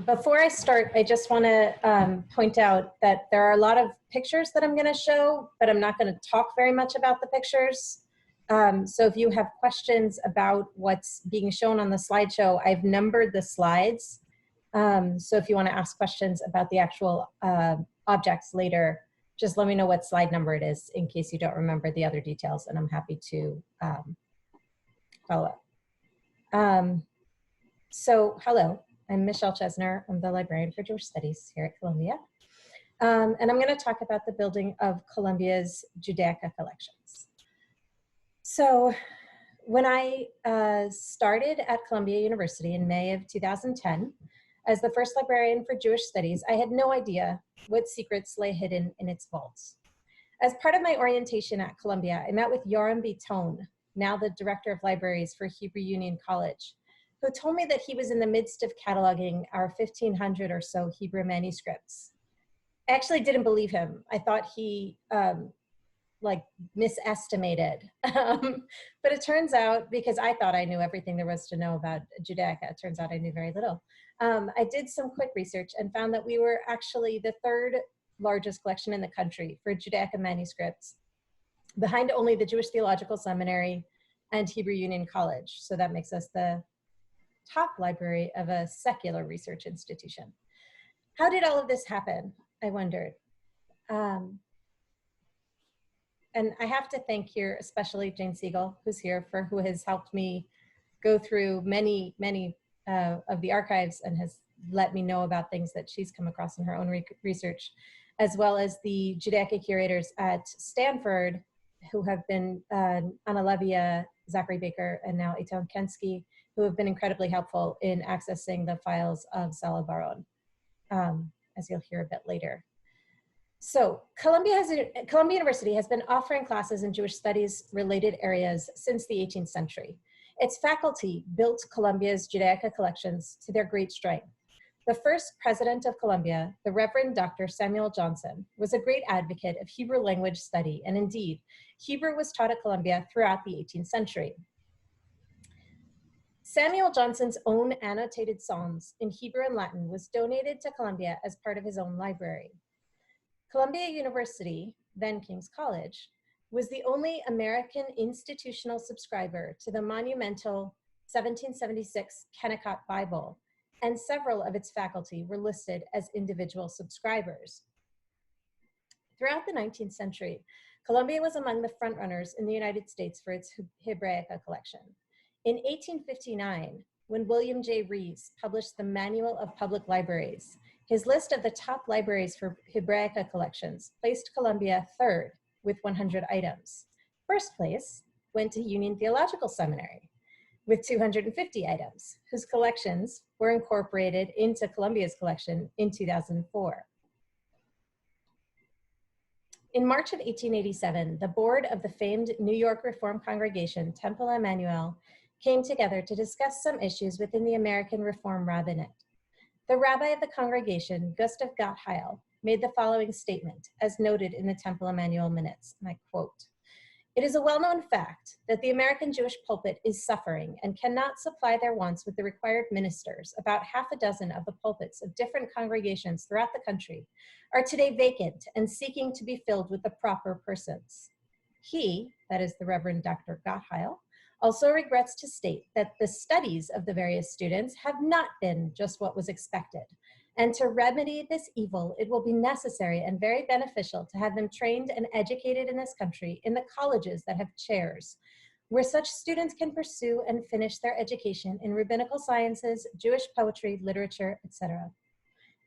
Before I start, I just want to point out that there are a lot of pictures that I'm going to show, but I'm not going to talk very much about the pictures. So if you have questions about what's being shown on the slideshow, I've numbered the slides. So if you want to ask questions about the actual objects later, just let me know what slide number it is in case you don't remember the other details, and I'm happy to follow up. So hello. I'm Michelle Chesner. I'm the Librarian for Jewish Studies here at Columbia. And I'm going to talk about the building of Columbia's Judaica collections. So when I started at Columbia University in May of 2010, as the first librarian for Jewish Studies, I had no idea what secrets lay hidden in its vaults. As part of my orientation at Columbia, I met with Yoram Biton, now the Director of Libraries for Hebrew Union College, who told me that he was in the midst of cataloging our 1,500 or so Hebrew manuscripts. I actually didn't believe him. I thought he like misestimated. But it turns out, because I thought I knew everything there was to know about Judaica, it turns out I knew very little. I did some quick research and found that we were actually the third largest collection in the country for Judaica manuscripts, behind only the Jewish Theological Seminary and Hebrew Union College. So that makes us the top library of a secular research institution. How did all of this happen? I wondered. And I have to thank here, especially Jane Siegel, who's here, who has helped me go through many of the archives and has let me know about things that she's come across in her own research, as well as the Judaica curators at Stanford, who have been Anna Levia, Zachary Baker, and now Eitan Kensky, who have been incredibly helpful in accessing the files of Sala Baron, as you'll hear a bit later. So Columbia University has been offering classes in Jewish studies related areas since the 18th century. Its faculty built Columbia's Judaica collections to their great strength. The first president of Columbia, the Reverend Dr. Samuel Johnson, was a great advocate of Hebrew language study, and indeed, Hebrew was taught at Columbia throughout the 18th century. Samuel Johnson's own annotated Psalms in Hebrew and Latin was donated to Columbia as part of his own library. Columbia University, then King's College, was the only American institutional subscriber to the monumental 1776 Kennecott Bible, and several of its faculty were listed as individual subscribers. Throughout the 19th century, Columbia was among the frontrunners in the United States for its Hebraica collection. In 1859, when William J. Reeves published the Manual of Public Libraries, his list of the top libraries for Hebraica collections placed Columbia third with 100 items. First place went to Union Theological Seminary with 250 items, whose collections were incorporated into Columbia's collection in 2004. In March of 1887, the board of the famed New York Reform congregation, Temple Emmanuel, came together to discuss some issues within the American Reform rabbinate. The rabbi of the congregation, Gustav Gottheil, made the following statement, as noted in the Temple Emmanuel minutes, and I quote, "It is a well-known fact that the American Jewish pulpit is suffering and cannot supply their wants with the required ministers. About half a dozen of the pulpits of different congregations throughout the country are today vacant and seeking to be filled with the proper persons. He," that is the Reverend Dr. Gottheil, "also regrets to state that the studies of the various students have not been just what was expected. And to remedy this evil, it will be necessary and very beneficial to have them trained and educated in this country in the colleges that have chairs, where such students can pursue and finish their education in rabbinical sciences, Jewish poetry, literature, etc.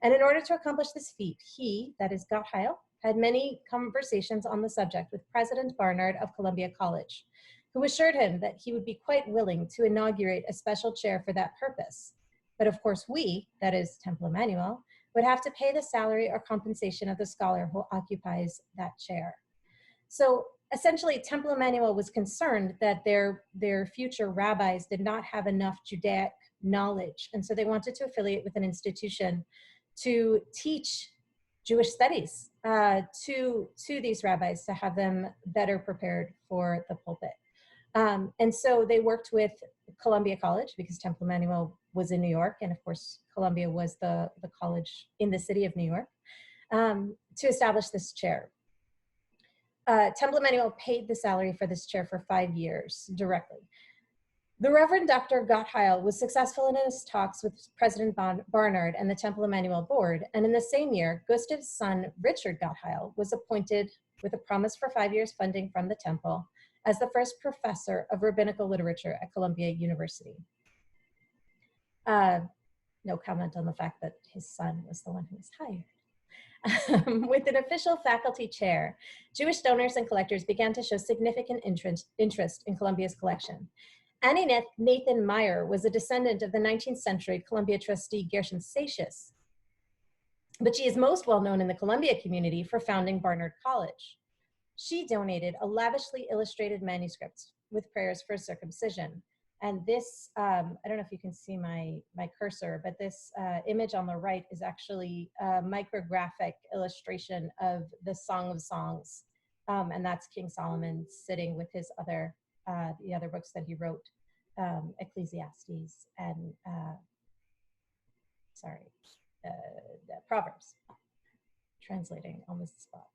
And in order to accomplish this feat, he," that is Gottheil, "had many conversations on the subject with President Barnard of Columbia College, who assured him that he would be quite willing to inaugurate a special chair for that purpose. But of course we," that is Temple Emmanuel, "would have to pay the salary or compensation of the scholar who occupies that chair." So essentially, Temple Emmanuel was concerned that their future rabbis did not have enough Judaic knowledge, and so they wanted to affiliate with an institution to teach Jewish studies to these rabbis, to have them better prepared for the pulpit. And so they worked with Columbia College, because Temple Emmanuel was in New York, and of course, Columbia was the college in the city of New York, to establish this chair. Temple Emmanuel paid the salary for this chair for 5 years directly. The Reverend Dr. Gottheil was successful in his talks with President Barnard and the Temple Emmanuel board, and in the same year, Gustav's son, Richard Gottheil, was appointed with a promise for 5 years funding from the temple as the first professor of rabbinical literature at Columbia University. No comment on the fact that his son was the one who was hired. With an official faculty chair, Jewish donors and collectors began to show significant interest in Columbia's collection. Annie Nathan Meyer was a descendant of the 19th century Columbia trustee Gershon Satius, but she is most well known in the Columbia community for founding Barnard College. She donated a lavishly illustrated manuscript with prayers for circumcision. And this, I don't know if you can see my cursor, but this image on the right is actually a micrographic illustration of the Song of Songs. And that's King Solomon sitting with his the other books that he wrote, Ecclesiastes and, Proverbs, translating on the spot.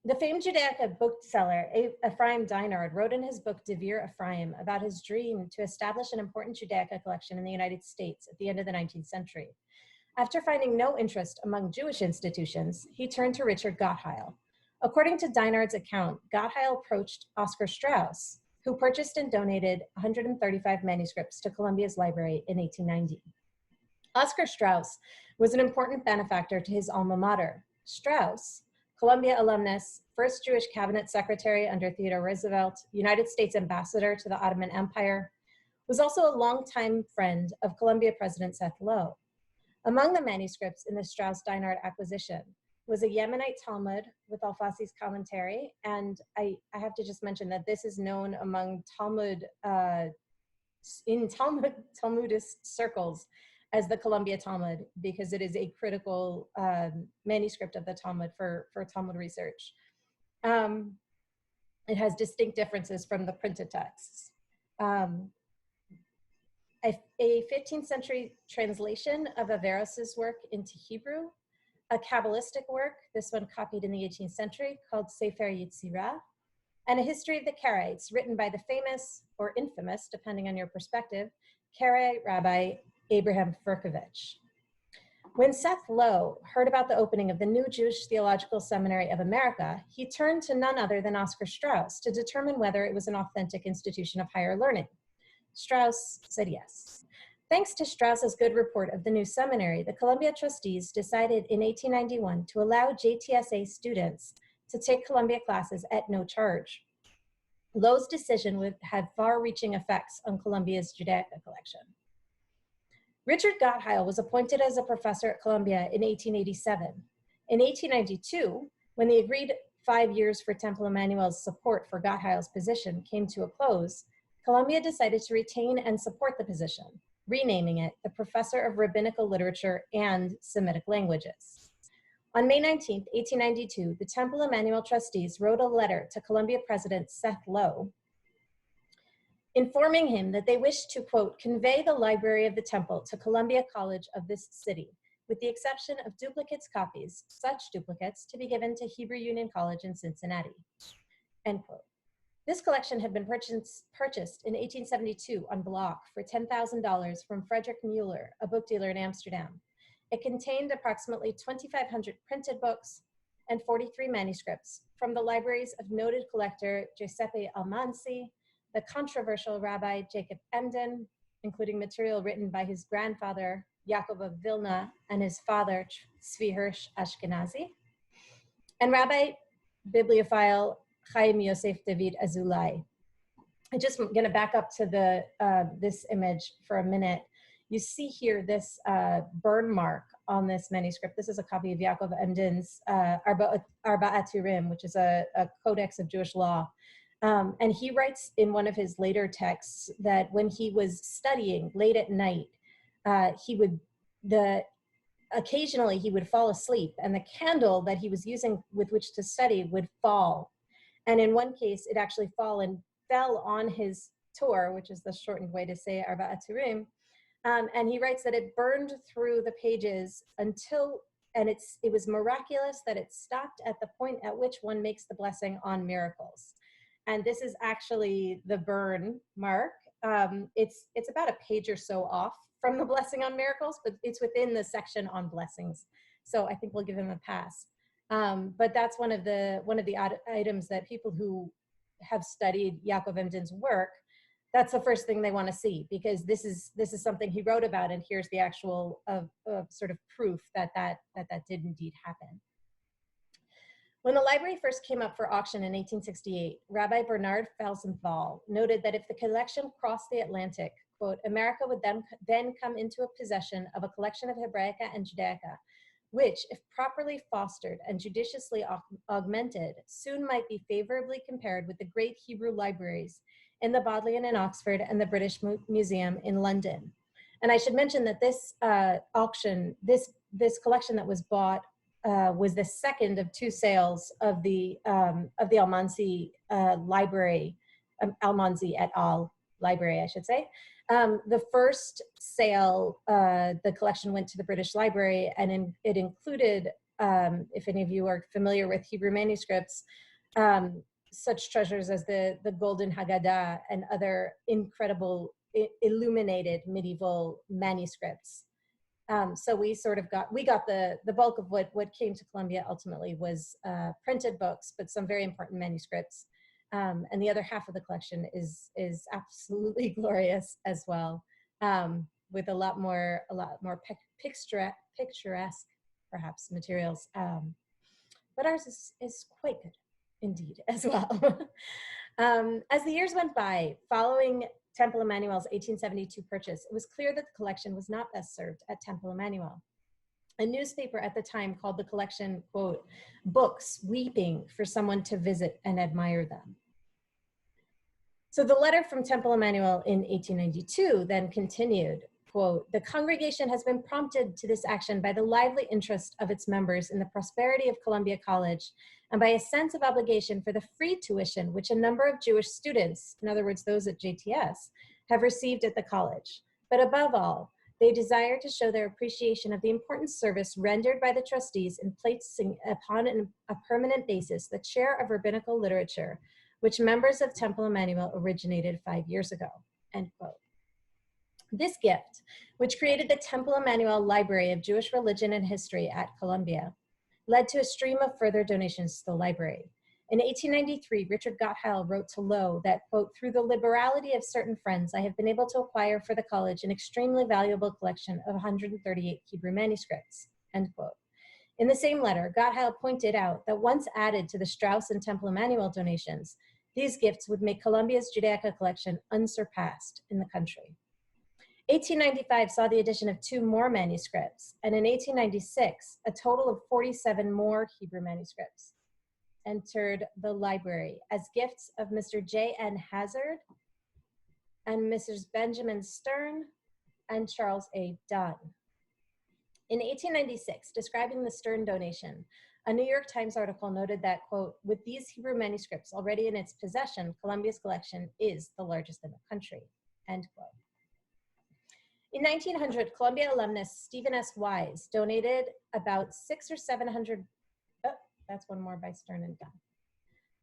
The famed Judaica bookseller Ephraim Dinard wrote in his book Devir Ephraim about his dream to establish an important Judaica collection in the United States at the end of the 19th century. After finding no interest among Jewish institutions, he turned to Richard Gottheil. According to Dinard's account, Gottheil approached Oscar Strauss, who purchased and donated 135 manuscripts to Columbia's library in 1890. Oscar Strauss was an important benefactor to his alma mater. Strauss, Columbia alumnus, first Jewish cabinet secretary under Theodore Roosevelt, United States ambassador to the Ottoman Empire, was also a longtime friend of Columbia President Seth Low. Among the manuscripts in the Strauss-Dinard acquisition was a Yemenite Talmud with Alfasi's commentary, and I have to just mention that this is known among Talmudist circles as the Columbia Talmud, because it is a critical manuscript of the Talmud for Talmud research. It has distinct differences from the printed texts. A 15th century translation of Averroes's work into Hebrew, a Kabbalistic work, this one copied in the 18th century, called Sefer Yetzirah, and a history of the Karaites written by the famous, or infamous, depending on your perspective, Karaite Rabbi Abraham Furkovich. When Seth Low heard about the opening of the new Jewish Theological Seminary of America, he turned to none other than Oscar Strauss to determine whether it was an authentic institution of higher learning. Strauss said yes. Thanks to Strauss's good report of the new seminary, the Columbia trustees decided in 1891 to allow JTSA students to take Columbia classes at no charge. Low's decision would have far-reaching effects on Columbia's Judaica collection. Richard Gottheil was appointed as a professor at Columbia in 1887. In 1892, when the agreed 5 years for Temple Emmanuel's support for Gottheil's position came to a close, Columbia decided to retain and support the position, renaming it the Professor of Rabbinical Literature and Semitic Languages. On May 19, 1892, the Temple Emmanuel trustees wrote a letter to Columbia President Seth Low, informing him that they wished to, quote, convey the library of the temple to Columbia College of this city, with the exception of duplicates copies, such duplicates to be given to Hebrew Union College in Cincinnati, end quote. This collection had been purchased in 1872 on block for $10,000 from Frederick Mueller, a book dealer in Amsterdam. It contained approximately 2,500 printed books and 43 manuscripts from the libraries of noted collector Giuseppe Almansi, the controversial Rabbi Jacob Emden, including material written by his grandfather, Yaakov of Vilna, and his father, Tzvi Hirsch Ashkenazi, and Rabbi Bibliophile Chaim Yosef David Azulai. I'm just going to back up to the this image for a minute. You see here this burn mark on this manuscript. This is a copy of Yaakov Emden's Arba'at Turim, which is a codex of Jewish law. And he writes in one of his later texts that when he was studying late at night, occasionally he would fall asleep, and the candle that he was using with which to study would fall. And in one case, it actually fell on his Torah, which is the shortened way to say Arba'at Turim, And he writes that it burned through the pages until, and it was miraculous that it stopped at the point at which one makes the blessing on miracles. And this is actually the burn mark. It's about a page or so off from the blessing on miracles, but it's within the section on blessings. So I think we'll give him a pass. But that's one of the items that people who have studied Yaakov Emden's work, that's the first thing they want to see, because this is something he wrote about, and here's the actual sort of proof that did indeed happen. When the library first came up for auction in 1868, Rabbi Bernard Felsenthal noted that if the collection crossed the Atlantic, quote, America would then come into a possession of a collection of Hebraica and Judaica, which, if properly fostered and judiciously augmented, soon might be favorably compared with the great Hebrew libraries in the Bodleian in Oxford and the British Museum in London. And I should mention that this auction, this collection that was bought, was the second of two sales of the Almanzi library, Almanzi et al. Library, I should say. The first sale, the collection went to the British Library, and it included, if any of you are familiar with Hebrew manuscripts, such treasures as the Golden Haggadah and other incredible illuminated medieval manuscripts. So we got the bulk of what came to Columbia ultimately was printed books, but some very important manuscripts. And the other half of the collection is absolutely glorious as well, with a lot more picturesque, perhaps, materials. But ours is quite good, indeed, as well. As the years went by, following Temple Emmanuel's 1872 purchase, it was clear that the collection was not best served at Temple Emmanuel. A newspaper at the time called the collection, quote, books weeping for someone to visit and admire them. So the letter from Temple Emmanuel in 1892 then continued, quote, the congregation has been prompted to this action by the lively interest of its members in the prosperity of Columbia College and by a sense of obligation for the free tuition which a number of Jewish students, in other words, those at JTS, have received at the college. But above all, they desire to show their appreciation of the important service rendered by the trustees in placing upon a permanent basis the chair of rabbinical literature, which members of Temple Emmanuel originated 5 years ago, end quote. This gift, which created the Temple Emmanuel Library of Jewish Religion and History at Columbia, led to a stream of further donations to the library. In 1893, Richard Gottheil wrote to Lowe that, quote, through the liberality of certain friends, I have been able to acquire for the college an extremely valuable collection of 138 Hebrew manuscripts, end quote. In the same letter, Gottheil pointed out that once added to the Strauss and Temple Emmanuel donations, these gifts would make Columbia's Judaica collection unsurpassed in the country. 1895 saw the addition of 2 more manuscripts, and in 1896, a total of 47 more Hebrew manuscripts entered the library as gifts of Mr. J.N. Hazard and Mrs. Benjamin Stern and Charles A. Dunn. In 1896, describing the Stern donation, a New York Times article noted that, quote, with these Hebrew manuscripts already in its possession, Columbia's collection is the largest in the country, end quote. In 1900, Columbia alumnus Stephen S. Wise donated about 600 or 700, oh, that's one more by Stern and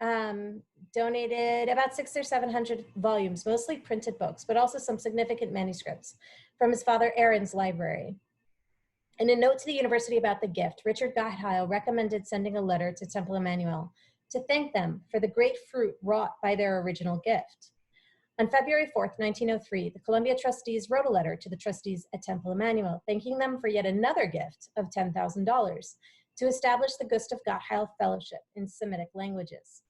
Dunn. Donated about 600 or 700 volumes, mostly printed books, but also some significant manuscripts from his father Aaron's library. In a note to the university about the gift, Richard Gottheil recommended sending a letter to Temple Emmanuel to thank them for the great fruit wrought by their original gift. On February 4th, 1903, the Columbia trustees wrote a letter to the trustees at Temple Emmanuel, thanking them for yet another gift of $10,000 to establish the Gustav Gottheil Fellowship in Semitic languages.